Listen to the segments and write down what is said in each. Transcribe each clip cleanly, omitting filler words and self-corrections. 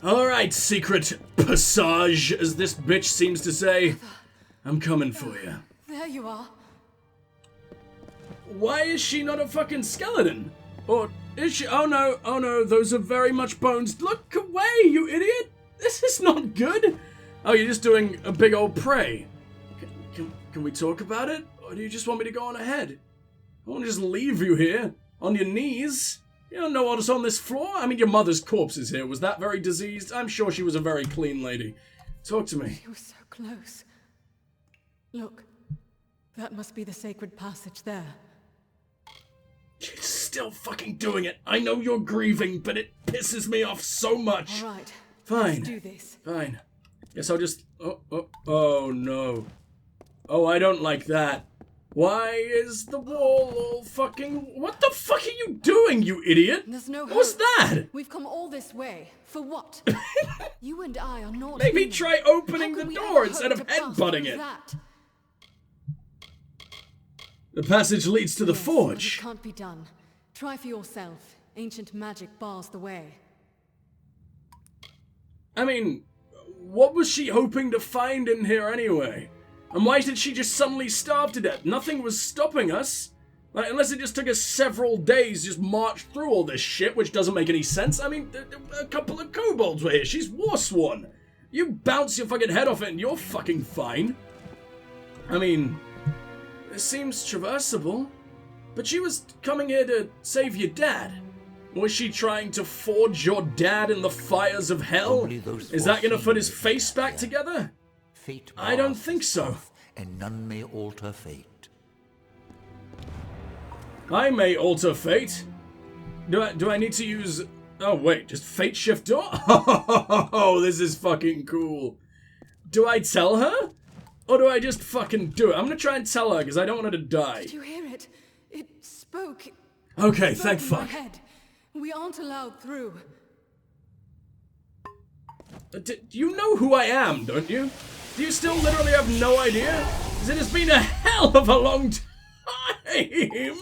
Alright, secret passage, as this bitch seems to say. I'm coming for you. There you are. Why is she not a fucking skeleton? Or is she? Oh no, those are very much bones. Look away, you idiot! This is not good! Oh, you're just doing a big old pray. Can we talk about it? Or do you just want me to go on ahead? I want to just leave you here, on your knees. You don't know what's on this floor? I mean, your mother's corpse is here. Was that very diseased? I'm sure she was a very clean lady. Talk to me. You were so close. Look, that must be the sacred passage there. She's still fucking doing it. I know you're grieving, but it pisses me off so much. All right. Fine. Let's do this. Fine. Guess I'll just... Oh no. Oh, I don't like that. Why is the wall all fucking... What the fuck are you doing, you idiot? There's no hope. What's that? We've come all this way. For what? You and I are not Maybe human. try opening How the could we door ever instead hope of to pass headbutting through it. that? The passage leads to the Yes, forge. but it can't be done. Try for yourself. Ancient magic bars the way. I mean, what was she hoping to find in here anyway? And why did she just suddenly starve to death? Nothing was stopping us. Like, unless it just took us several days just march through all this shit, which doesn't make any sense. I mean, a couple of kobolds were here. She's Warsworn. You bounce your fucking head off it and you're fucking fine. I mean, it seems traversable. But she was coming here to save your dad. Was she trying to forge your dad in the fires of hell? Is that gonna put his face back together? Fate I don't think so. And none may alter fate. I may alter fate. Do I need to use... Oh, wait, just fate shift door? Oh, this is fucking cool. Do I tell her? Or do I just fucking do it? I'm gonna try and tell her, because I don't want her to die. Did you hear it? It spoke. Okay, It thank spoke in fuck. my head. We aren't allowed through. You know who I am, don't you? Do you still literally have no idea? Because it has been a hell of a long time!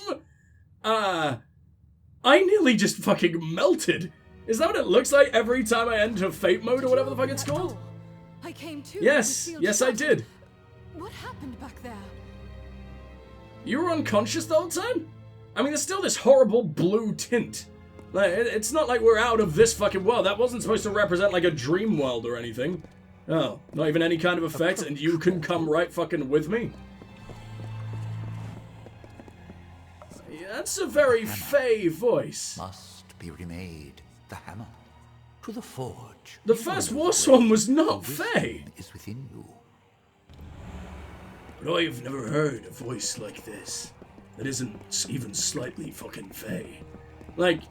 I nearly just fucking melted. Is that what it looks like every time I enter fate mode or whatever the fuck it's called? I came to. Yes, yes I did. What happened back there? You were unconscious the whole time? I mean, there's still this horrible blue tint. Like, it's not like we're out of this fucking world. That wasn't supposed to represent like a dream world or anything. Oh, not even any kind of effect, and you can come right fucking with me? Yeah, that's a very fey voice. Must be remade. The hammer. To the forge. The first Warsworn was not fey. Is within you. But I've never heard a voice like this. That isn't even slightly fucking fey. Like,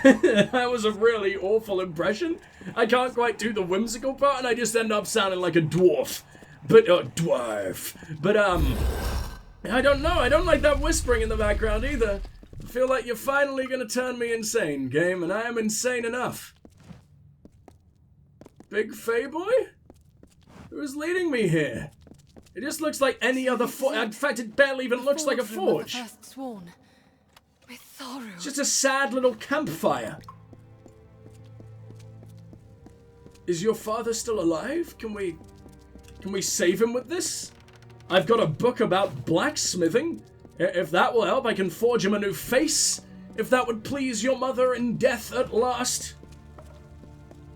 that was a really awful impression. I can't quite do the whimsical part, and I just end up sounding like a dwarf. Dwarf. But, I don't know. I don't like that whispering in the background either. I feel like you're finally gonna turn me insane, game, and I am insane enough. Big Fey boy? Who's leading me here? It just looks like any other forge. In fact, it barely even looks like a forge. The first sworn. It's just a sad little campfire. Is your father still alive? Can we save him with this? I've got a book about blacksmithing. If that will help, I can forge him a new face. If that would please your mother in death at last.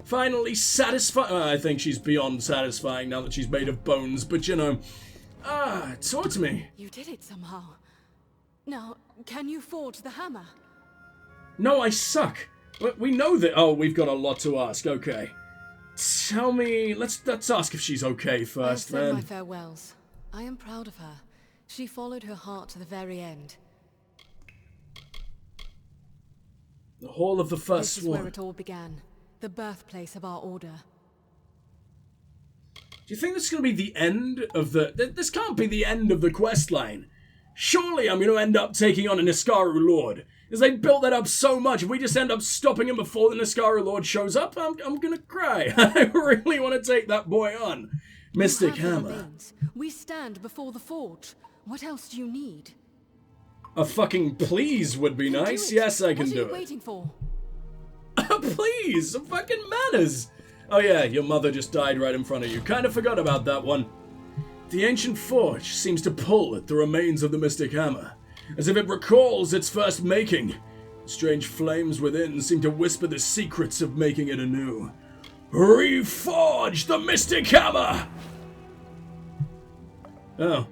Finally satisfying. I think she's beyond satisfying now that she's made of bones, but you know. Talk to me. You did it somehow. Now, can you forge the hammer? No, I suck. We know that. Oh, we've got a lot to ask. Okay. Tell me. Let's ask if she's okay first, I have said man. my farewells. I am proud of her. She followed her heart to the very end. The Hall of the First This is where Sworn. it all began. The birthplace of our order. Do you think this is going to be the end of the... This can't be the end of the quest line. Surely I'm going to end up taking on a Niskaru Lord. Because they built that up so much. If we just end up stopping him before the Niskaru Lord shows up, I'm going to cry. I really want to take that boy on. Mystic You have the Hammer. remains. We stand before the forge. What else do you need? A fucking please would be nice. Do it. Yes, I can What are do you it. waiting for? Please, some fucking manners. Oh yeah, your mother just died right in front of you. Kind of forgot about that one. The ancient forge seems to pull at the remains of the mystic hammer, as if it recalls its first making. Strange flames within seem to whisper the secrets of making it anew. Reforge the mystic hammer! Oh.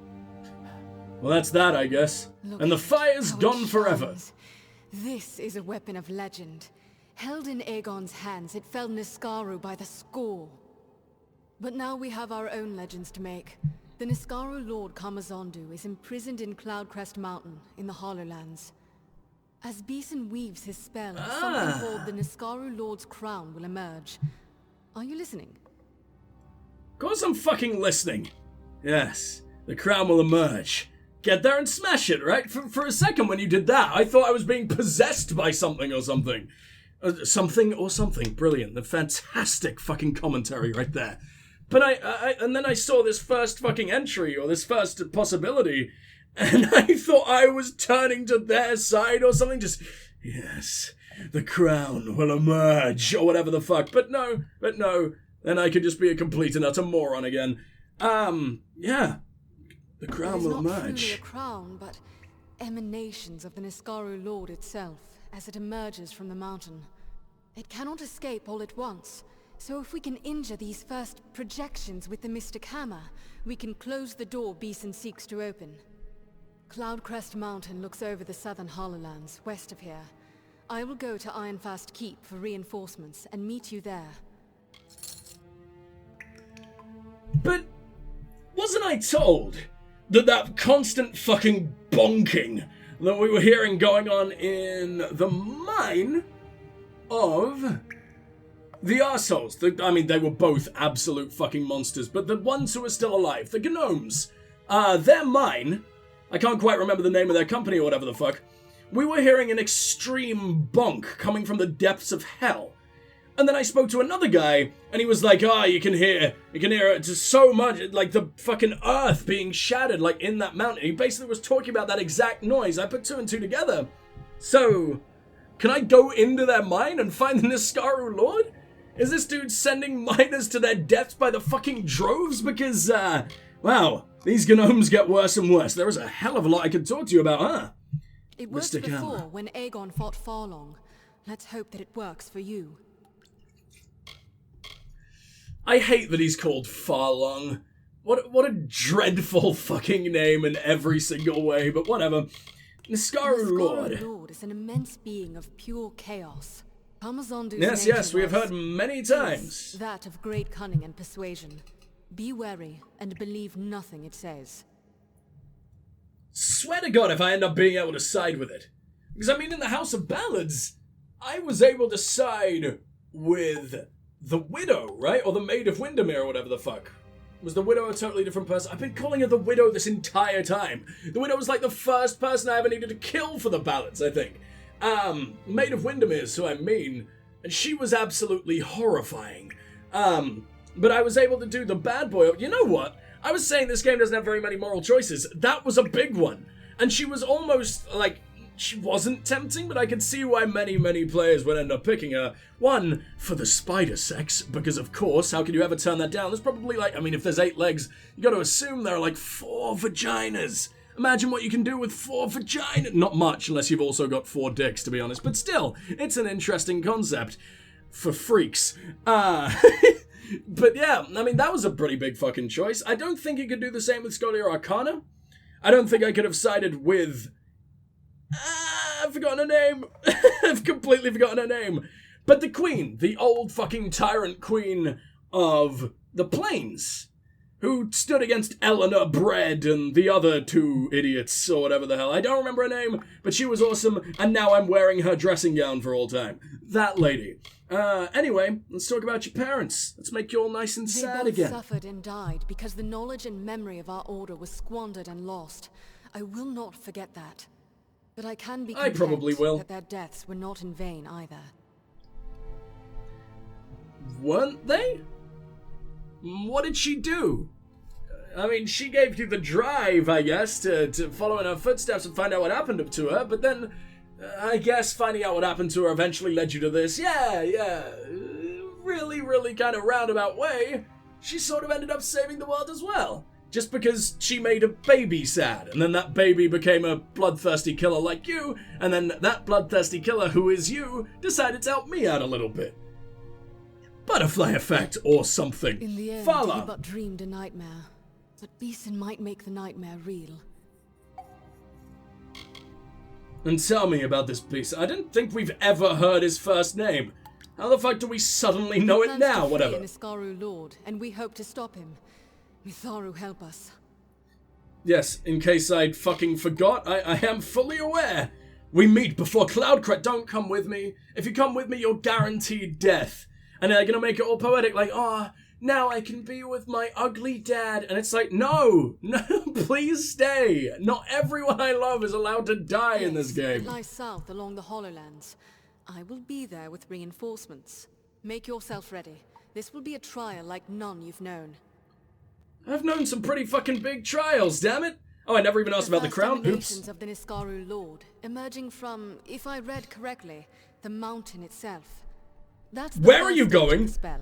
Well, that's that, I guess. Look, and the fire's how it gone forever. shines. This is a weapon of legend. Held in Aegon's hands, it felled Niskaru by the score. But now we have our own legends to make. The Niskaru Lord Kamazondu is imprisoned in Cloudcrest Mountain in the Hollowlands. As Beeson weaves his spell, something called the Niskaru Lord's crown will emerge. Are you listening? Of course I'm fucking listening. Yes, the crown will emerge. Get there and smash it, right? For a second when you did that, I thought I was being possessed by something or something. Something or something. Brilliant. The fantastic fucking commentary right there. But and then I saw this first fucking entry, or this first possibility, and I thought I was turning to their side or something, just, yes, the crown will emerge, or whatever the fuck. But no, then I could just be a complete and utter moron again. Yeah, the crown will emerge. It is not truly a crown, but emanations of the Niskaru Lord itself, as it emerges from the mountain. It cannot escape all at once. So if we can injure these first projections with the Mystic Hammer, we can close the door Beeson seeks to open. Cloudcrest Mountain looks over the southern Hollowlands, west of here. I will go to Ironfast Keep for reinforcements and meet you there. But wasn't I told that constant fucking bonking that we were hearing going on in the mine of the arseholes? I mean, they were both absolute fucking monsters, but the ones who are still alive, the gnomes, their mine, I can't quite remember the name of their company or whatever the fuck, we were hearing an extreme bonk coming from the depths of hell. And then I spoke to another guy, and he was like, you can hear it just so much, like the fucking earth being shattered, like in that mountain. He basically was talking about that exact noise. I put two and two together. So, can I go into their mine and find the Niskaru Lord? Is this dude sending miners to their deaths by the fucking droves? Because, wow, these gnomes get worse and worse. There is a hell of a lot I could talk to you about, huh? It worked before when Aegon fought Farlong. Let's hope that it works for you. I hate that he's called Farlong. What a dreadful fucking name in every single way, but whatever. Niskaru Lord. The Lord is an immense being of pure chaos. Yes, we have heard many times. That of great cunning and persuasion. Be wary and believe nothing it says. Swear to God if I end up being able to side with it. Because I mean, in the House of Ballads, I was able to side with the Widow, right? Or the Maid of Windermere or whatever the fuck. Was the Widow a totally different person? I've been calling her the Widow this entire time. The Widow was like the first person I ever needed to kill for the Ballads, I think. Maid of Windermere is who I mean, and she was absolutely horrifying. But I was able to do the bad boy. You know what? I was saying this game doesn't have very many moral choices. That was a big one. And she was almost, like, she wasn't tempting, but I could see why many players would end up picking her. One, for the spider sex, because of course, how could you ever turn that down? There's probably like, I mean, if there's 8 legs, you gotta assume there are like 4 vaginas. Imagine what you can do with 4 vaginas. Not much, unless you've also got 4 dicks, to be honest. But still, it's an interesting concept. For freaks. But yeah, I mean, that was a pretty big fucking choice. I don't think you could do the same with Scholia Arcana. I don't think I could have sided with... I've forgotten her name. I've completely forgotten her name. But the queen, the old fucking tyrant queen of the plains, who stood against Eleanor Bread and the other 2 idiots, or whatever the hell. I don't remember her name, but she was awesome, and now I'm wearing her dressing gown for all time. That lady. Anyway, let's talk about your parents. Let's make you all nice and sad again. They both suffered and died because the knowledge and memory of our order was squandered and lost. I will not forget that. But I can be content probably will. that their deaths were not in vain either. Weren't they? What did she do? I mean, she gave you the drive, I guess, to follow in her footsteps and find out what happened to her, but then, I guess finding out what happened to her eventually led you to this. Yeah, really, really kind of roundabout way, she sort of ended up saving the world as well. Just because she made a baby sad, and then that baby became a bloodthirsty killer like you, and then that bloodthirsty killer who is you decided to help me out a little bit. Butterfly effect or something. In the end, Fala. he but dreamed a nightmare, but Beeson might make the nightmare real. And tell me about this beast. I didn't think we've ever heard his first name. How the fuck do we suddenly know it now? Whatever. He plans to free an Iskaru lord, and we hope to stop him. Mitharu, help us. Yes, in case I'd fucking forgot, I am fully aware. We meet before Cloudcret. Don't come with me. If you come with me, you're guaranteed death. And they're gonna make it all poetic, like, oh, now I can be with my ugly dad. And it's like, no, please stay. Not everyone I love is allowed to die in this game. It lies south along the Hollowlands. I will be there with reinforcements. Make yourself ready. This will be a trial like none you've known. I've known some pretty fucking big trials, damn it. Oh, I never even asked about the crown. Oops. Of the Niskaru Lord, emerging from, if I read correctly, the mountain itself. That's the Where are you going? Spell.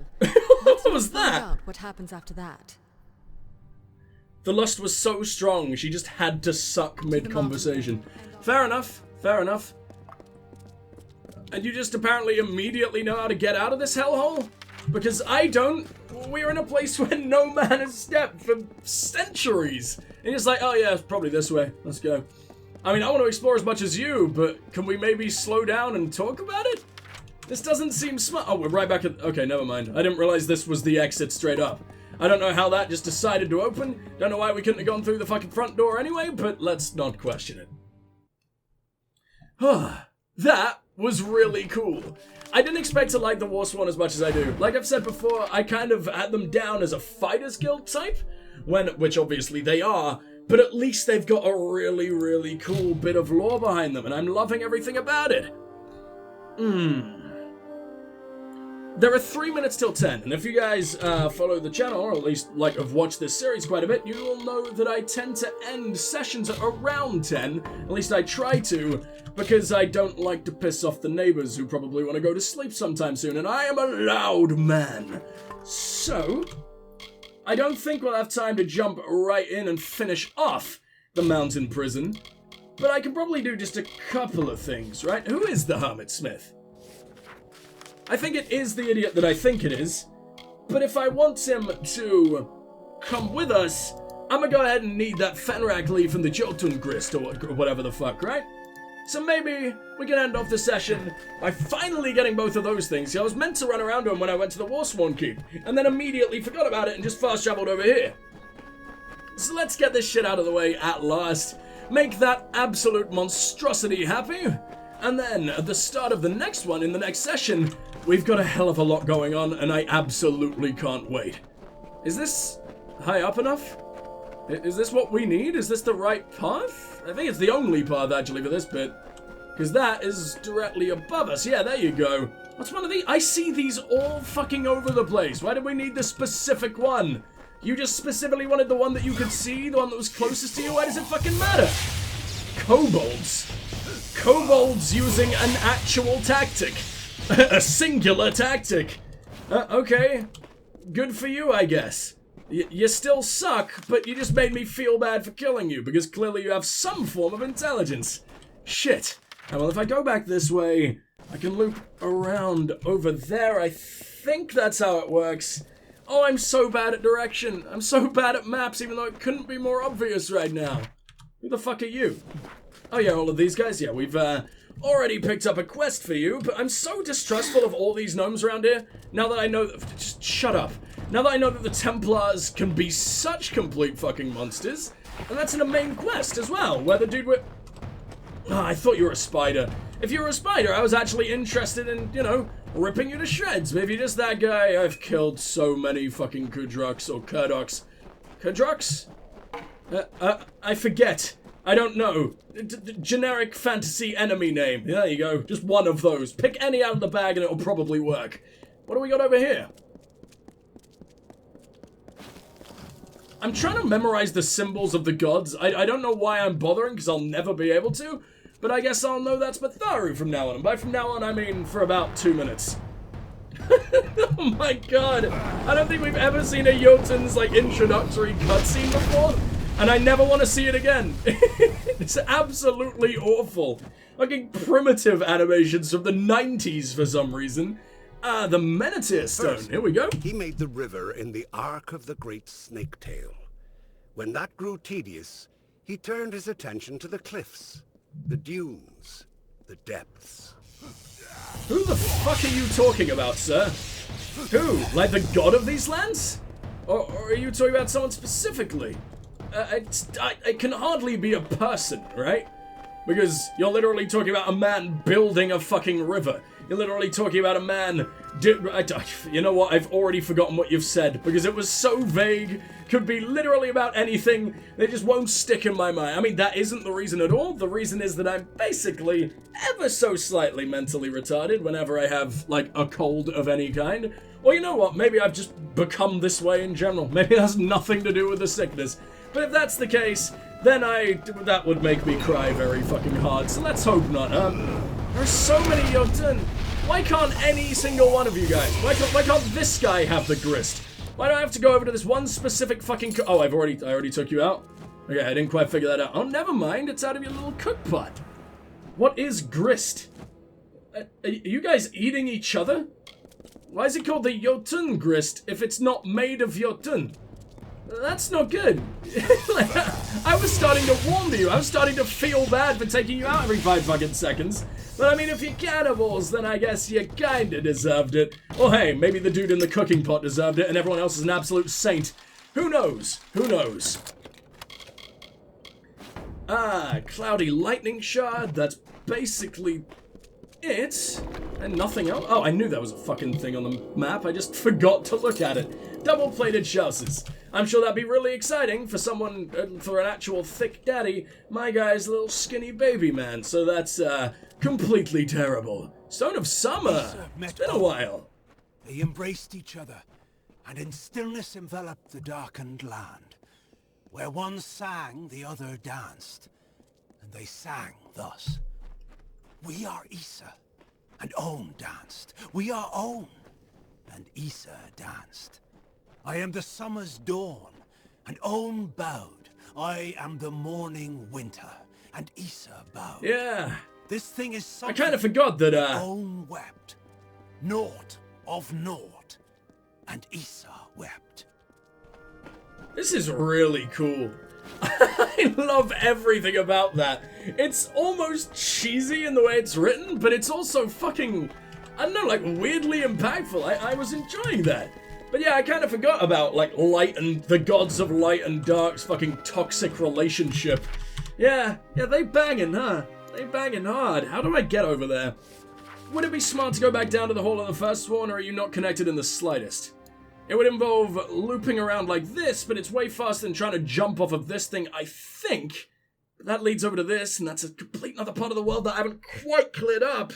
What was that? Out what happens after that? The lust was so strong, she just had to suck mid-conversation. Fair enough, fair enough. And you just apparently immediately know how to get out of this hellhole? Because I don't. We're in a place where no man has stepped for centuries. And you're just like, oh yeah, it's probably this way. Let's go. I mean, I want to explore as much as you, but can we maybe slow down and talk about it? This doesn't seem smart. Oh, we're right back at... Okay, never mind. I didn't realize this was the exit straight up. I don't know how that just decided to open. Don't know why we couldn't have gone through the fucking front door anyway, but let's not question it. That was really cool. I didn't expect to like the Warsworn as much as I do. Like I've said before, I kind of had them down as a Fighters Guild type, which obviously they are, but at least they've got a really, really cool bit of lore behind them, and I'm loving everything about it. There are 3 minutes till 10, and if you guys follow the channel, or at least like have watched this series quite a bit, you will know that I tend to end sessions at around 10, at least I try to, because I don't like to piss off the neighbors who probably want to go to sleep sometime soon, and I am a loud man. So, I don't think we'll have time to jump right in and finish off the mountain prison, but I can probably do just a couple of things, right? Who is the Hermit Smith? I think it is the idiot that I think it is, but if I want him to come with us, I'm gonna go ahead and need that Fenrak leaf and the Jotun grist, or whatever the fuck, right? So maybe we can end off the session by finally getting both of those things. See, I was meant to run around to him when I went to the Warsworn Keep, and then immediately forgot about it and just fast traveled over here. So let's get this shit out of the way at last, make that absolute monstrosity happy, and then at the start of the next one, in the next session, we've got a hell of a lot going on, and I absolutely can't wait. Is this high up enough? Is this what we need? Is this the right path? I think it's the only path, actually, for this bit. Because that is directly above us. Yeah, there you go. What's one of these? I see these all fucking over the place. Why did we need the specific one? You just specifically wanted the one that you could see? The one that was closest to you? Why does it fucking matter? Kobolds. Kobolds using an actual tactic. A singular tactic. Okay. Good for you, I guess. You still suck, but you just made me feel bad for killing you, because clearly you have some form of intelligence. Shit. Well, if I go back this way, I can loop around over there. I think that's how it works. Oh, I'm so bad at direction. I'm so bad at maps, even though it couldn't be more obvious right now. Who the fuck are you? Oh yeah, all of these guys? Yeah, we've already picked up a quest for you, but I'm so distrustful of all these gnomes around here. Now that I know that... Just shut up. Now that I know that the Templars can be such complete fucking monsters, and that's in a main quest as well, where the dude with... Oh, I thought you were a spider. If you were a spider, I was actually interested in, you know, ripping you to shreds. But if you're just that guy, I've killed so many fucking Kudruks or Kurdoks. Kudruks? I forget. I don't know. Generic fantasy enemy name. There you go. Just one of those. Pick any out of the bag and it'll probably work. What do we got over here? I'm trying to memorize the symbols of the gods. I don't know why I'm bothering, because I'll never be able to. But I guess I'll know that's Mitharu from now on. And by from now on, I mean for about 2 minutes. Oh my god. I don't think we've ever seen a Jotun's, like, introductory cutscene before. And I never want to see it again. It's absolutely awful. Fucking primitive animations from the 90s for some reason. The Menethir Stone. Here we go. He made the river in the arc of the great snaketail. When that grew tedious, he turned his attention to the cliffs, the dunes, the depths. Who the fuck are you talking about, sir? Who? Like the god of these lands? Or are you talking about someone specifically? It can hardly be a person, right? Because you're literally talking about a man building a fucking river. You're literally talking about a man... You know what? I've already forgotten what you've said because it was so vague. Could be literally about anything. They just won't stick in my mind. I mean, that isn't the reason at all. The reason is that I'm basically ever so slightly mentally retarded whenever I have, like, a cold of any kind. Or you know what? Maybe I've just become this way in general. Maybe it has nothing to do with the sickness. But if that's the case, then that would make me cry very fucking hard. So let's hope not, huh? There's so many Jotun. Why can't any single one of you guys? Why can't this guy have the grist? Why do I have to go over to this one specific fucking oh, I already took you out? Okay, I didn't quite figure that out. Oh, never mind. It's out of your little cook pot. What is grist? Are you guys eating each other? Why is it called the Jotun grist if it's not made of Jotun? That's not good. Like, I was starting to warn you. I was starting to feel bad for taking you out every 5 fucking seconds. But I mean, if you're cannibals, then I guess you kinda deserved it. Or hey, maybe the dude in the cooking pot deserved it and everyone else is an absolute saint. Who knows? Who knows? Ah, cloudy lightning shard. That's basically it. And nothing else. Oh, I knew that was a fucking thing on the map. I just forgot to look at it. Double-plated chassis. I'm sure that'd be really exciting for someone, for an actual thick daddy. My guy's a little skinny baby man, so that's, completely terrible. Stone of Summer. It's been a while. They embraced each other, and in stillness enveloped the darkened land. Where one sang, the other danced, and they sang thus. We are Issa, and Own danced. We are Own, and Issa danced. I am the summer's dawn, and Own bowed. I am the morning winter, and Issa bowed. Yeah. This thing is something. I kind of forgot that, Own wept. Naught of naught, and Issa wept. This is really cool. I love everything about that. It's almost cheesy in the way it's written, but it's also fucking, I don't know, like weirdly impactful. I was enjoying that. But yeah, I kind of forgot about, like, light and the gods of light and dark's fucking toxic relationship. Yeah, they banging, huh? They banging hard. How do I get over there? Would it be smart to go back down to the Hall of the First One, or are you not connected in the slightest? It would involve looping around like this, but it's way faster than trying to jump off of this thing, I think. But that leads over to this, and that's a complete other part of the world that I haven't quite cleared up.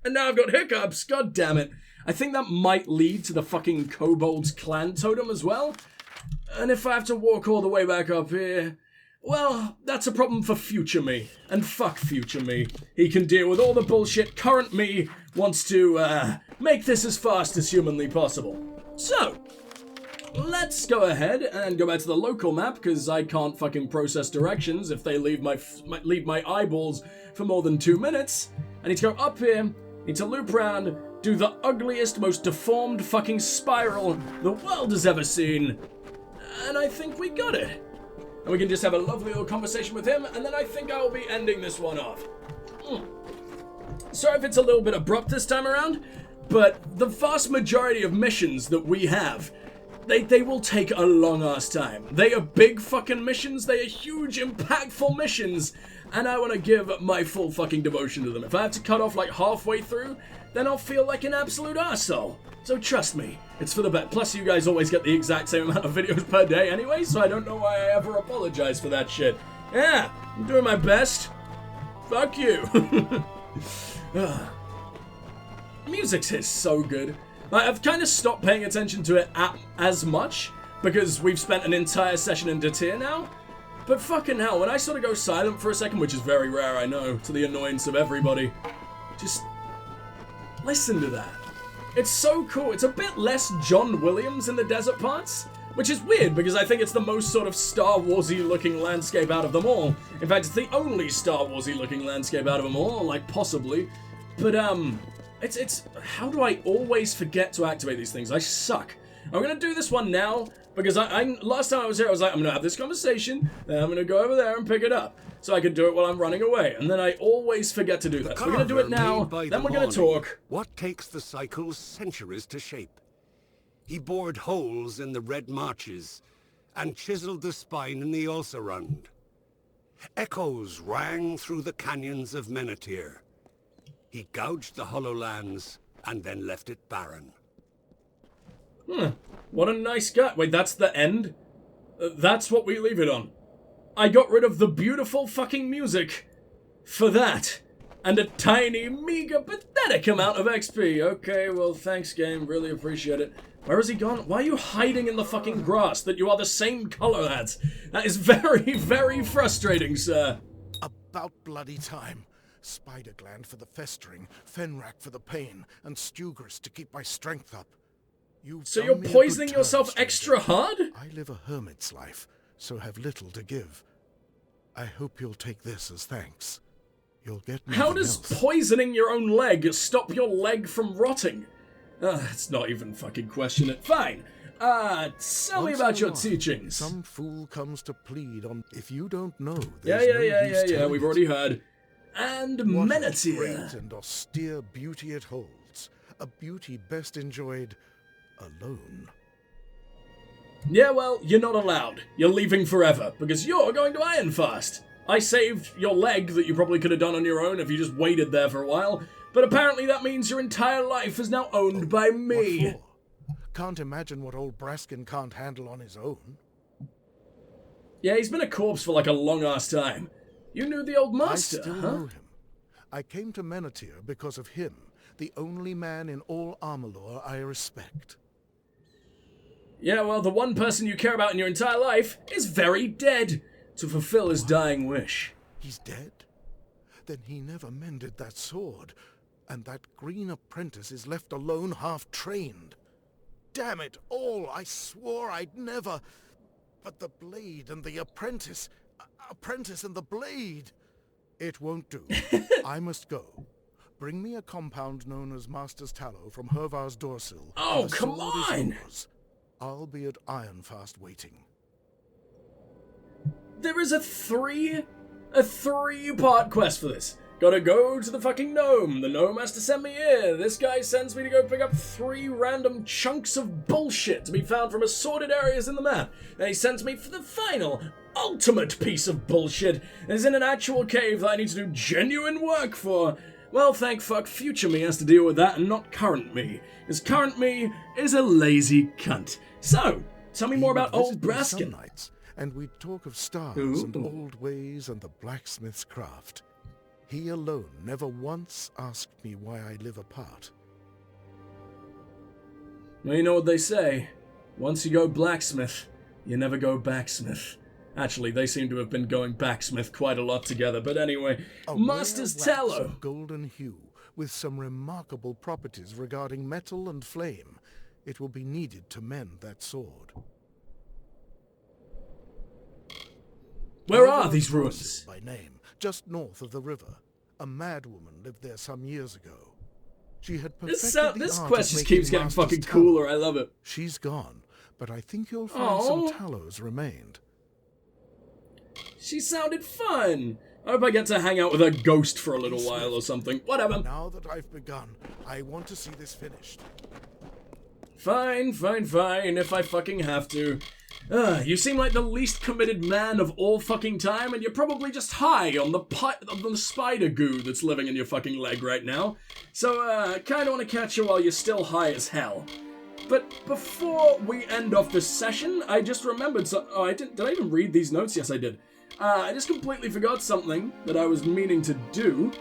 And now I've got hiccups, god damn it. I think that might lead to the fucking Kobold's clan totem as well. And if I have to walk all the way back up here, well, that's a problem for future me. And fuck future me. He can deal with all the bullshit current me wants to, make this as fast as humanly possible. So, let's go ahead and go back to the local map, because I can't fucking process directions if they leave my eyeballs for more than 2 minutes. I need to go up here, need to loop around, do the ugliest, most deformed fucking spiral the world has ever seen. And I think we got it. And we can just have a lovely little conversation with him, and then I think I'll be ending this one off. Sorry if it's a little bit abrupt this time around, but the vast majority of missions that we have, they will take a long-ass time. They are big fucking missions, they are huge, impactful missions, and I want to give my full fucking devotion to them. If I have to cut off like halfway through, then I'll feel like an absolute arsehole. So trust me, it's for the best. Plus you guys always get the exact same amount of videos per day anyway, so I don't know why I ever apologize for that shit. Yeah, I'm doing my best. Fuck you. Music is so good. I've kind of stopped paying attention to it as much, because we've spent an entire session in Datir now. But fucking hell, when I sort of go silent for a second, which is very rare, I know, to the annoyance of everybody, just... Listen to that. It's so cool. It's a bit less John Williams in the desert parts, which is weird because I think it's the most sort of Star Wars-y looking landscape out of them all. In fact, it's the only Star Wars-y looking landscape out of them all, like possibly. But it's how do I always forget to activate these things? I suck. I'm gonna do this one now because I last time I was here I was like, I'm gonna have this conversation, then I'm gonna go over there and pick it up. So I can do it while I'm running away, and then I always forget to do that. So we're gonna do it now, then we're gonna talk. What takes the cycles centuries to shape? He bored holes in the red marches, and chiseled the spine in the Ulcerund. Echoes rang through the canyons of Menethir. He gouged the hollow lands, and then left it barren. What a nice guy. Wait, that's the end? That's what we leave it on. I got rid of the beautiful fucking music for that. And a tiny, meager, pathetic amount of XP. Okay, well, thanks, game. Really appreciate it. Where has he gone? Why are you hiding in the fucking grass that you are the same color as? That is very, very frustrating, sir. About bloody time. Spider gland for the festering, Fenrak for the pain, and Stugris to keep my strength up. So you're poisoning yourself extra hard? I live a hermit's life, so have little to give. I hope you'll take this as thanks. You'll get nothing How does else. Poisoning your own leg stop your leg from rotting? It's not even fucking question it. Fine. Tell me about your teachings. Some fool comes to plead on if you don't know. Yeah, we've already heard. And What a Menethir. great and austere beauty it holds. A beauty best enjoyed alone. Yeah, well, you're not allowed. You're leaving forever, because you're going to Ironfast. I saved your leg that you probably could have done on your own if you just waited there for a while, but apparently that means your entire life is now owned by me. What for? Can't imagine what old Braskin can't handle on his own. Yeah, he's been a corpse for like a long-ass time. You knew the old master, I still huh? know him. I came to Menethir because of him, the only man in all Amalur I respect. Yeah, well, the one person you care about in your entire life is very dead to fulfill his dying wish. He's dead? Then he never mended that sword, and that green apprentice is left alone half-trained. Damn it all, I swore I'd never... But the blade and the apprentice and the blade... It won't do. I must go. Bring me a compound known as Master's Tallow from Hervar's Dorsil. Oh, come on! I'll be at Ironfast waiting. There is a three-part quest for this. Gotta go to the fucking gnome. The gnome has to send me here. This guy sends me to go pick up 3 random chunks of bullshit to be found from assorted areas in the map. Then he sends me for the final, ultimate piece of bullshit. It's in an actual cave that I need to do genuine work for. Well, thank fuck, future me has to deal with that and not current me. Because current me is a lazy cunt. So, tell me more about old Braskin. And we'd talk of stars and old ways and the blacksmith's craft. He alone never once asked me why I live apart. Well, you know what they say. Once you go blacksmith, you never go backsmith. Actually, they seem to have been going backsmith quite a lot together, but anyway. Master's Tallow. Of golden hue, with some remarkable properties regarding metal and flame. It will be needed to mend that sword. Where are these ruins? By name, just north of the river. A madwoman lived there some years ago. She had perfected This the art quest of just making keeps getting Master's fucking tallow. cooler, I love it. She's gone, but I think you'll find some tallows remained. She sounded fun. I hope I get to hang out with her ghost for a little while or something. Whatever. Now that I've begun, I want to see this finished. Fine, if I fucking have to. You seem like the least committed man of all fucking time, and you're probably just high on the spider goo that's living in your fucking leg right now. So, kinda wanna catch you while you're still high as hell. But before we end off this session, I just remembered did I even read these notes? Yes, I did. I just completely forgot something that I was meaning to do.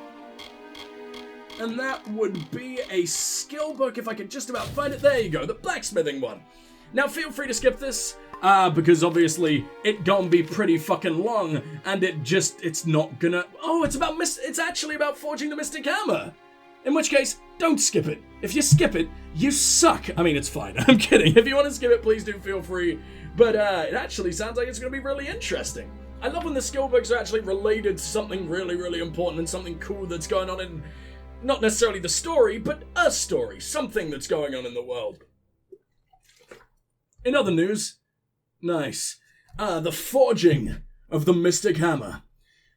And that would be a skill book, if I could just about find it. There you go, the blacksmithing one. Now, feel free to skip this, because obviously it gonna be pretty fucking long, and it's not gonna... Oh, it's actually about forging the Mystic Hammer. In which case, don't skip it. If you skip it, you suck. I mean, it's fine. I'm kidding. If you want to skip it, please do feel free. But it actually sounds like it's going to be really interesting. I love when the skill books are actually related to something really, really important and something cool that's going on in, not necessarily the story, but a story. Something that's going on in the world. In other news, nice. The forging of the Mystic Hammer.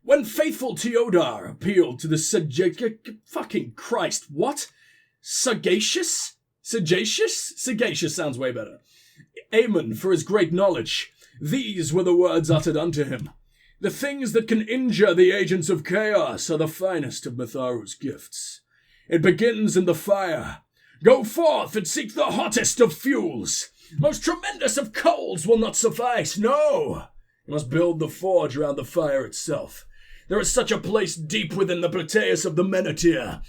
When faithful Teodar appealed to the fucking Christ, what? Sagacious? Sagacious sounds way better. Amen for his great knowledge. These were the words uttered unto him. The things that can injure the agents of chaos are the finest of Mitharu's gifts. It begins in the fire. Go forth and seek the hottest of fuels. Most tremendous of coals will not suffice, no! You must build the forge around the fire itself. There is such a place deep within the Proteus of the Menethir.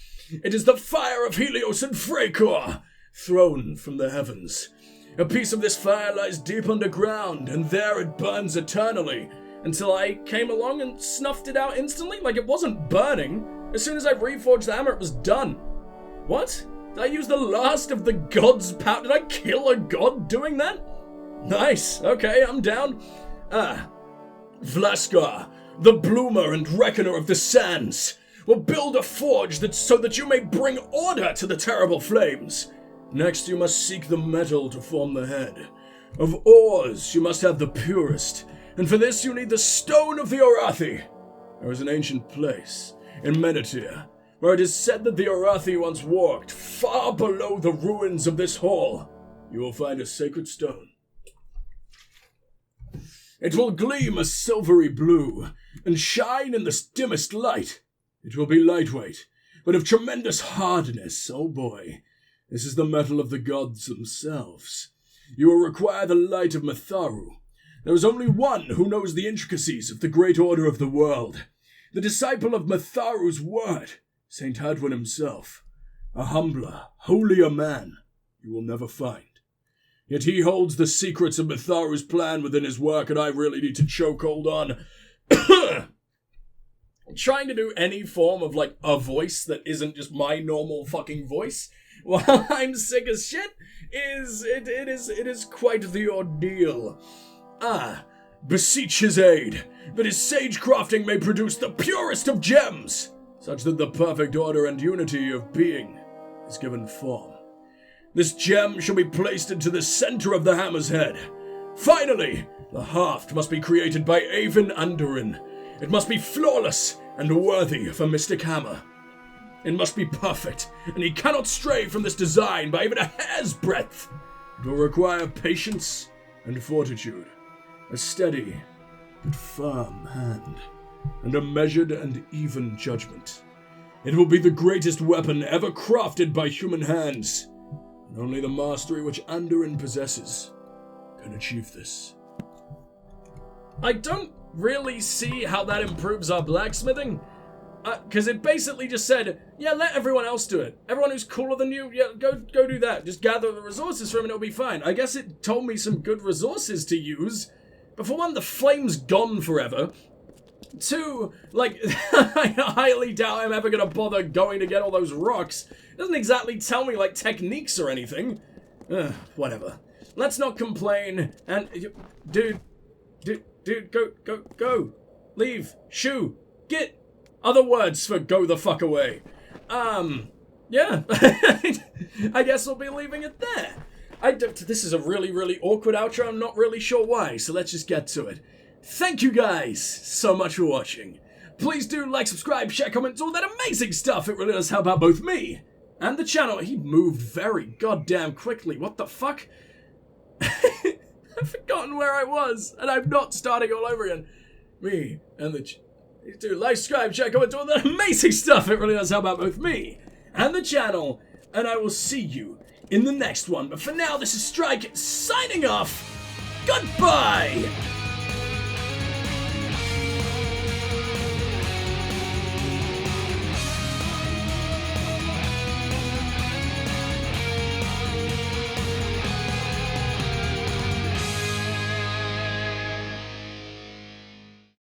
It is the fire of Helios and Frakor, thrown from the heavens. A piece of this fire lies deep underground, and there it burns eternally, until I came along and snuffed it out instantly, like it wasn't burning. As soon as I reforged the hammer, it was done. What? Did I use the last of the god's power? Did I kill a god doing that? Nice, okay, I'm down. Vlaskar, the bloomer and reckoner of the sands, will build a forge so that you may bring order to the terrible flames. Next, you must seek the metal to form the head. Of ores, you must have the purest, and for this you need the stone of the Orathi. There is an ancient place in Menethir, where it is said that the Orathi once walked far below the ruins of this hall. You will find a sacred stone. It will gleam a silvery blue, and shine in the dimmest light. It will be lightweight, but of tremendous hardness, oh boy. This is the metal of the gods themselves. You will require the light of Mitharu. There is only one who knows the intricacies of the great order of the world. The disciple of Mitharu's word, Saint Hadwin himself. A humbler, holier man you will never find. Yet he holds the secrets of Mitharu's plan within his work, and I really need to choke hold on. Trying to do any form of, like, a voice that isn't just my normal fucking voice while I'm sick as shit it is quite the ordeal. Beseech his aid, that his sage crafting may produce the purest of gems, such that the perfect order and unity of being is given form. This gem shall be placed into the center of the hammer's head. Finally, the haft must be created by Avon Andorin. It must be flawless and worthy of a mystic hammer. It must be perfect, and he cannot stray from this design by even a hair's breadth. It will require patience and fortitude, a steady but firm hand, and a measured and even judgment. It will be the greatest weapon ever crafted by human hands, and only the mastery which Andorin possesses can achieve this. I don't really see how that improves our blacksmithing, because it basically just said, yeah, let everyone else do it. Everyone who's cooler than you, yeah, go do that. Just gather the resources from it and it'll be fine. I guess it told me some good resources to use, but for one, the flame's gone forever. Two, like, I highly doubt I'm ever going to bother going to get all those rocks. It doesn't exactly tell me, like, techniques or anything. Whatever. Let's not complain, and, dude, go, leave, shoo, get, other words for go the fuck away. Yeah, I guess we'll be leaving it there. This is a really, really awkward outro, I'm not really sure why, so let's just get to it. Thank you guys so much for watching. Please do like, subscribe, share, comment, all that amazing stuff. It really does help out both me and the channel. He moved very goddamn quickly. What the fuck? I've forgotten where I was, and I'm not starting all over again. Me and the do like, subscribe, share, comment, all that amazing stuff. It really does help out both me and the channel, and I will see you in the next one. But for now, this is Strike signing off. Goodbye!